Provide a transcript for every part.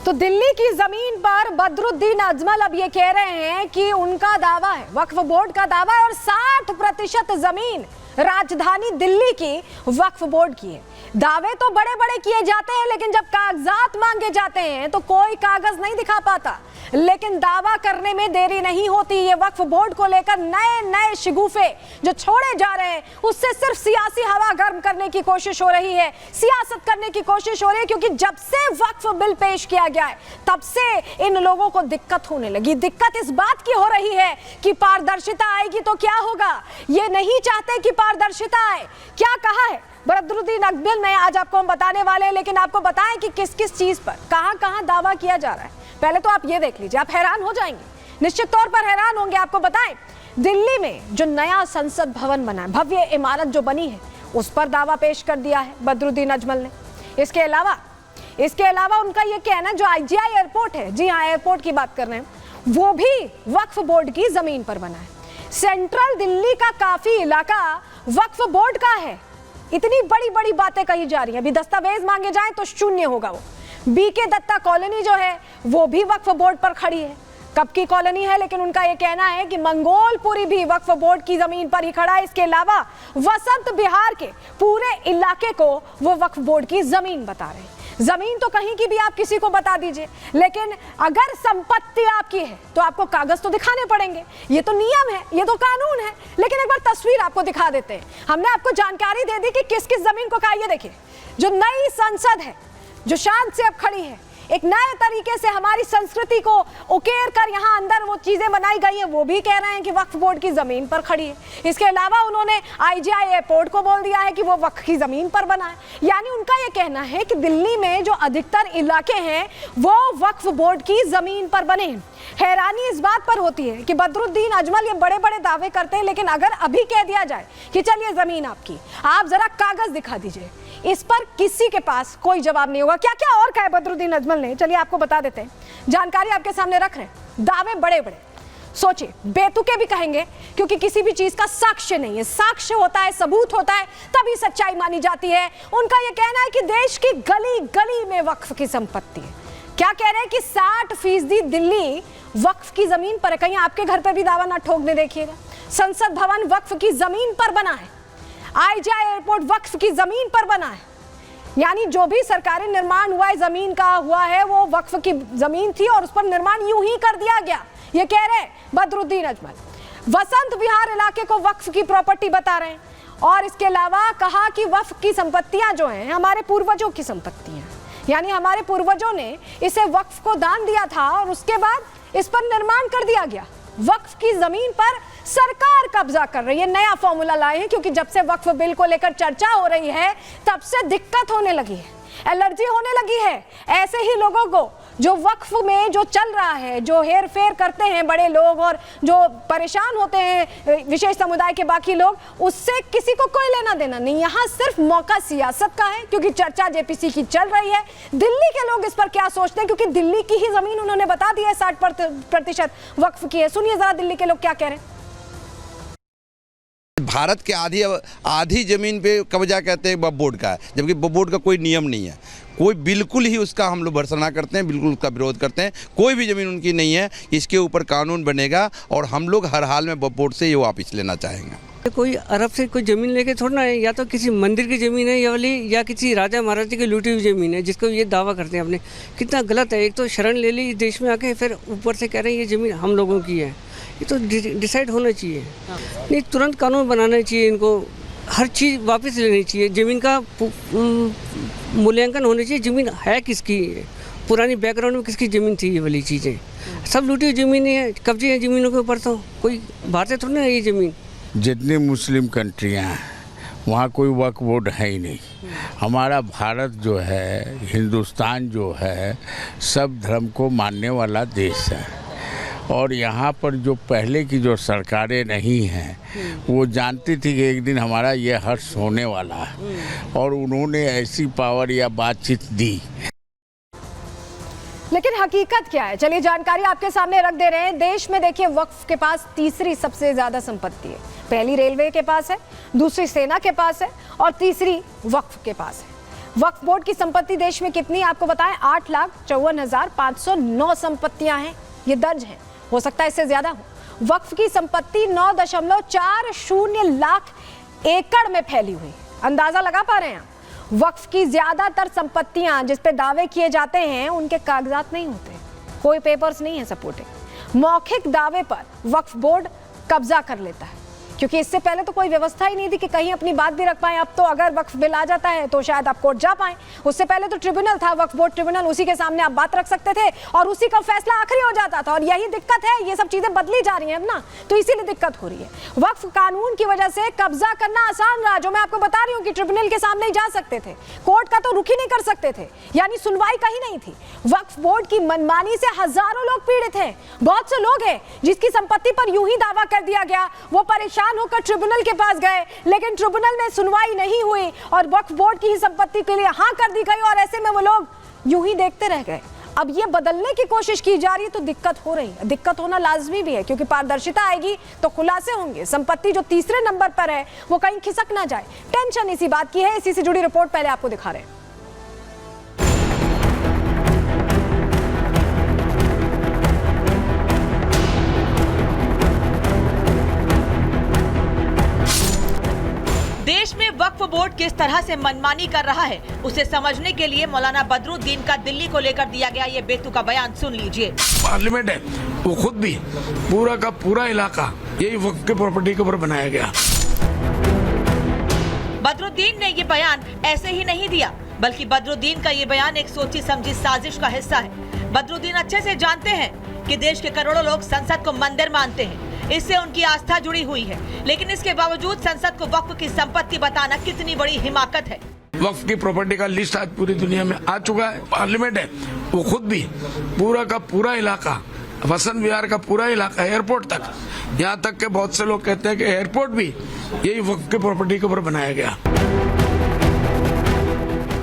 तो दिल्ली की जमीन पर बदरुद्दीन अजमल अब ये कह रहे हैं कि उनका दावा है, वक्फ बोर्ड का दावा है और 60% जमीन राजधानी दिल्ली की वक्फ बोर्ड की है। दावे तो बड़े बड़े किए जाते हैं, लेकिन जब कागजात मांगे जाते हैं तो कोई कागज नहीं दिखा पाता। लेकिन दावा करने में देरी नहीं होती। ये वक्फ बोर्ड को लेकर नए नए शिगुफे जो छोड़े जा रहे हैं, उससे सिर्फ सियासी हवा गर्म करने की कोशिश हो रही है, सियासत करने की कोशिश हो रही है। क्योंकि जब से वक्फ बिल पेश किया गया है, तब से इन लोगों को दिक्कत होने लगी। दिक्कत इस बात की हो रही है कि पारदर्शिता आएगी तो क्या होगा। ये नहीं चाहते कि पारदर्शिता आए। क्या कहा है बदरुद्दीन अजमल में आज आपको हम बताने वाले हैं, लेकिन आपको बताएं कि किस किस चीज पर कहां दावा किया जा रहा है। पहले तो आप ये देख लीजिए, आप हैरान हो जाएंगे, निश्चित तौर पर हैरान होंगे। आपको बताएं, दिल्ली में जो नया संसद भवन बना है, भव्य इमारत जो बनी है, उस पर दावा पेश कर दिया है बदरुद्दीन अजमल ने। इसके अलावा उनका ये कहना है जो IGI एयरपोर्ट है, जी हाँ एयरपोर्ट की बात कर रहे हैं, वो भी वक्फ बोर्ड की जमीन पर बना है। सेंट्रल दिल्ली का काफी इलाका वक्फ बोर्ड का है। इतनी बड़ी बड़ी बातें कही जा रही हैं। अभी दस्तावेज मांगे जाएं तो शून्य होगा। वो BK दत्ता कॉलोनी जो है वो भी वक्फ बोर्ड पर खड़ी है। कब की कॉलोनी है, लेकिन उनका ये कहना है कि मंगोलपुरी भी वक्फ बोर्ड की जमीन पर ही खड़ा है। इसके अलावा वसंत विहार के पूरे इलाके को वो वक्फ बोर्ड की जमीन बता रहे हैं। जमीन तो कहीं की भी आप किसी को बता दीजिए, लेकिन अगर संपत्ति आपकी है तो आपको कागज तो दिखाने पड़ेंगे। ये तो नियम है, ये तो कानून है। लेकिन एक बार तस्वीर आपको दिखा देते हैं। हमने आपको जानकारी दे दी कि किस किस जमीन को कहा। ये देखिए, जो नई संसद है, जो शान से अब खड़ी है, एक नए तरीके से हमारी संस्कृति को उकेर कर यहाँ अंदर वो चीजें बनाई गई हैं, वो भी कह रहे हैं कि वक्फ बोर्ड की जमीन पर खड़ी है। इसके अलावा उन्होंने IGI एयरपोर्ट को बोल दिया है कि वो वक्फ की जमीन पर बना है। यानी उनका ये कहना है कि दिल्ली में जो अधिकतर इलाके हैं वो वक्फ बोर्ड की जमीन पर बने हैं। हैरानी इस बात पर होती है कि बदरुद्दीन अजमल ये बड़े बड़े दावे करते हैं, लेकिन अगर अभी कह दिया जाए कि चलिए जमीन आपकी, आप जरा कागज दिखा दीजिए, इस पर किसी के पास कोई जवाब नहीं होगा। क्या क्या और कहा है बदरुद्दीन अजमल ने, चलिए आपको बता देते हैं। जानकारी आपके सामने रख रहे हैं। दावे बड़े बड़े, सोचिए, बेतुके भी कहेंगे, क्योंकि किसी भी चीज का साक्ष्य नहीं है। साक्ष्य होता है, सबूत होता है, तभी सच्चाई मानी जाती है। उनका यह कहना है कि देश की गली गली में वक्फ की संपत्ति है। क्या कह रहे हैं कि 60% दिल्ली वक्फ की जमीन पर है। कहीं आपके घर पर भी दावा ना ठोकने देखिएगा। संसद भवन वक्फ की जमीन पर बना है। IGI एयरपोर्ट वक्फ की जमीन पर बना है। यानी जो भी सरकारी निर्माण हुआ है, जमीन का हुआ है, वो वक्फ की जमीन थी और उस पर निर्माण यूं ही कर दिया गया। ये कह रहे हैं बदरुद्दीन अजमल। वसंत विहार इलाके को वक्फ की प्रॉपर्टी बता रहे हैं। और इसके अलावा कहा कि वक्फ की संपत्तियां जो हैं हमारे पूर्वजों की संपत्तियां, यानी हमारे पूर्वजों ने इसे वक्फ को दान दिया था और उसके बाद इस पर निर्माण कर दिया गया। वक्फ की जमीन पर सरकार कब्जा कर रही है। नया फॉर्मूला लाए हैं, क्योंकि जब से वक्फ बिल को लेकर चर्चा हो रही है, तब से दिक्कत होने लगी है, एलर्जी होने लगी है। ऐसे ही लोगों को जो वक्फ में जो चल रहा है, जो हेर फेर करते हैं बड़े लोग और जो परेशान होते हैं विशेष समुदाय के बाकी लोग, उससे किसी को कोई लेना देना नहीं। यहाँ सिर्फ मौका सियासत का है, क्योंकि चर्चा JPC की चल रही है। दिल्ली के लोग इस पर क्या सोचते हैं, क्योंकि दिल्ली की ही जमीन उन्होंने बता दी है 60% वक्फ की है। सुनिए जरा दिल्ली के लोग क्या कह रहे हैं। भारत के आधी जमीन पे कब्जा कहते हैं वक्फ बोर्ड का है, जबकि वक्फ बोर्ड का कोई नियम नहीं है। कोई बिल्कुल ही उसका हम लोग भर्त्सना करते हैं, बिल्कुल उसका विरोध करते हैं। कोई भी ज़मीन उनकी नहीं है। इसके ऊपर कानून बनेगा और हम लोग हर हाल में वक्फ बोर्ड से ये वापस लेना चाहेंगे। कोई अरब से कोई ज़मीन लेके थोड़ा ना है, या तो किसी मंदिर की ज़मीन है या वाली, या किसी राजा महाराजा की लूटी हुई ज़मीन है, जिसको ये दावा करते हैं अपने। कितना गलत है। एक तो शरण ले ली देश में आके, फिर ऊपर से कह रहे हैं ये ज़मीन हम लोगों की है। ये तो डिसाइड होना चाहिए। नहीं, तुरंत कानून बनाना चाहिए। इनको हर चीज़ वापस लेनी चाहिए। ज़मीन का मूल्यांकन होना चाहिए। ज़मीन है किसकी, पुरानी बैकग्राउंड में किसकी ज़मीन थी, ये वाली चीज़ें। सब लूटी हुई ज़मीन है, कब्जे हैं ज़मीनों के ऊपर। तो कोई भारतीय थोड़ी ना है ये ज़मीन। जितनी मुस्लिम कंट्रियां हैं वहाँ कोई वक्फ बोर्ड है ही नहीं। हमारा भारत जो है, हिंदुस्तान जो है, सब धर्म को मानने वाला देश है। और यहाँ पर जो पहले की जो सरकारें नहीं हैं, वो जानती थी कि एक दिन हमारा ये हर्ष होने वाला है, और उन्होंने ऐसी पावर या बातचीत दी। लेकिन हकीकत क्या है, चलिए जानकारी आपके सामने रख दे रहे हैं। देश में देखिए वक्फ के पास तीसरी सबसे ज्यादा संपत्ति है। पहली रेलवे के पास है, दूसरी सेना के पास है और तीसरी वक्फ के पास है। वक्फ बोर्ड की संपत्ति देश में कितनी आपको बताएं, 8,54,509 संपत्तियां हैं, ये दर्ज है, हो सकता है इससे ज्यादा हो। वक्फ की संपत्ति 9.40 लाख एकड़ में फैली हुई, अंदाजा लगा पा रहे हैं। वक्फ की ज्यादातर संपत्तियां जिस पे दावे किए जाते हैं उनके कागजात नहीं होते, कोई पेपर्स नहीं है सपोर्टिंग। मौखिक दावे पर वक्फ बोर्ड कब्जा कर लेता है, क्योंकि इससे पहले तो कोई व्यवस्था ही नहीं थी कि कहीं अपनी बात भी रख पाए। अब तो अगर वक्फ बिल आ जाता है तो शायद आप कोर्ट जा पाए। उससे पहले तो ट्रिब्यूनल था, वक्फ बोर्ड ट्रिब्यूनल, उसी के सामने आप बात रख सकते थे और उसी का फैसला आखिरी हो जाता था। और यही दिक्कत है, ये सब चीजें बदली जा रही हैं अब ना, तो इसीलिए दिक्कत हो रही है। वक्फ कानून की वजह से कब्जा करना आसान रहा, जो मैं आपको बता रही हूँ कि ट्रिब्यूनल के सामने ही जा सकते थे, कोर्ट का तो रुख ही नहीं कर सकते थे, यानी सुनवाई कहीं नहीं थी। वक्फ बोर्ड की मनमानी से हजारों लोग पीड़ित हैं। बहुत से लोग हैं जिसकी संपत्ति पर यूं ही दावा कर दिया गया, वो परेशान होकर ट्रिब्यूनल के पास गए, लेकिन ट्रिब्यूनल में सुनवाई नहीं हुई और वक्फ बोर्ड की ही संपत्ति के लिए हाँ कर दी गई और ऐसे में वो लोग यूं ही देखते रह गए। अब ये बदलने की कोशिश की जा रही है तो दिक्कत हो रही है। दिक्कत होना लाजमी भी है, क्योंकि पारदर्शिता आएगी तो खुलासे होंगे। संपत्ति जो तीसरे नंबर पर है वो कहीं खिसक ना जाए, टेंशन इसी बात की है। इसी से जुड़ी रिपोर्ट पहले आपको दिखा रहे हैं। देश में वक्फ बोर्ड किस तरह से मनमानी कर रहा है, उसे समझने के लिए मौलाना बदरुद्दीन का दिल्ली को लेकर दिया गया ये बेतुका बयान सुन लीजिए। पार्लियामेंट है, वो खुद भी पूरा का पूरा इलाका यही वक्फ के प्रॉपर्टी के ऊपर बनाया गया। बदरुद्दीन ने ये बयान ऐसे ही नहीं दिया, बल्कि बदरुद्दीन का ये बयान एक सोची समझी साजिश का हिस्सा है। बदरुद्दीन अच्छे से जानते हैं कि देश के करोड़ों लोग संसद को मंदिर मानते हैं, इससे उनकी आस्था जुड़ी हुई है, लेकिन इसके बावजूद संसद को वक्फ की संपत्ति बताना कितनी बड़ी हिमाकत है। वक्फ की प्रॉपर्टी का लिस्ट आज पूरी दुनिया में आ चुका है। पार्लियामेंट है, वो खुद भी पूरा का पूरा इलाका, वसंत विहार का पूरा इलाका, एयरपोर्ट तक, यहाँ तक के बहुत से लोग कहते हैं कि एयरपोर्ट भी यही वक्फ की प्रॉपर्टी के ऊपर बनाया गया।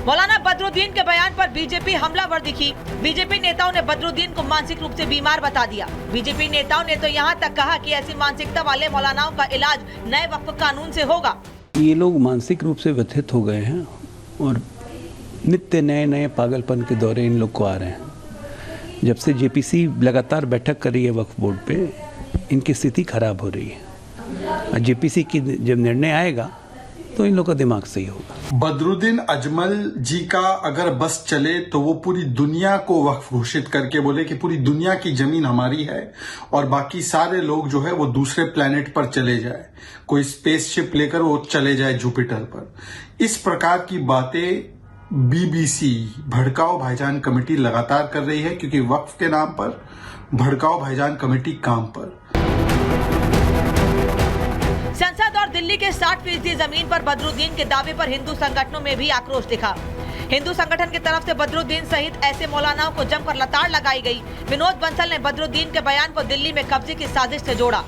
मौलाना बदरुद्दीन के बयान पर बीजेपी हमलावर दिखी। बीजेपी नेताओं ने बदरुद्दीन को मानसिक रूप से बीमार बता दिया। बीजेपी नेताओं ने तो यहाँ तक कहा कि ऐसी मानसिकता वाले मौलानाओं का इलाज नए वक्फ कानून से होगा। ये लोग मानसिक रूप से व्यथित हो गए हैं और नित्य नए नए पागलपन के दौरे इन लोग को आ रहे हैं। जब से जेपीसी लगातार बैठक कर रही है वक्फ बोर्ड पे, इनकी स्थिति खराब हो रही है। जेपीसी की जब निर्णय आएगा तो इन लोगों का दिमाग सही होगा। बदरुद्दीन अजमल जी का अगर बस चले तो वो पूरी दुनिया को वक्फ घोषित करके बोले कि पूरी दुनिया की जमीन हमारी है और बाकी सारे लोग जो है वो दूसरे प्लेनेट पर चले जाए, कोई स्पेसशिप लेकर वो चले जाए जुपिटर पर। इस प्रकार की बातें बीबीसी भड़काओ भाईजान कमेटी लगातार कर रही है, क्योंकि वक्फ के नाम पर भड़काओ भाईजान कमेटी काम पर। संसद और दिल्ली के 60% जमीन पर बदरुद्दीन के दावे पर हिंदू संगठनों में भी आक्रोश दिखा। हिंदू संगठन की तरफ से बदरुद्दीन सहित ऐसे मौलानाओं को जमकर लताड़ लगाई गई। विनोद बंसल ने बदरुद्दीन के बयान को दिल्ली में कब्जे की साजिश से जोड़ा।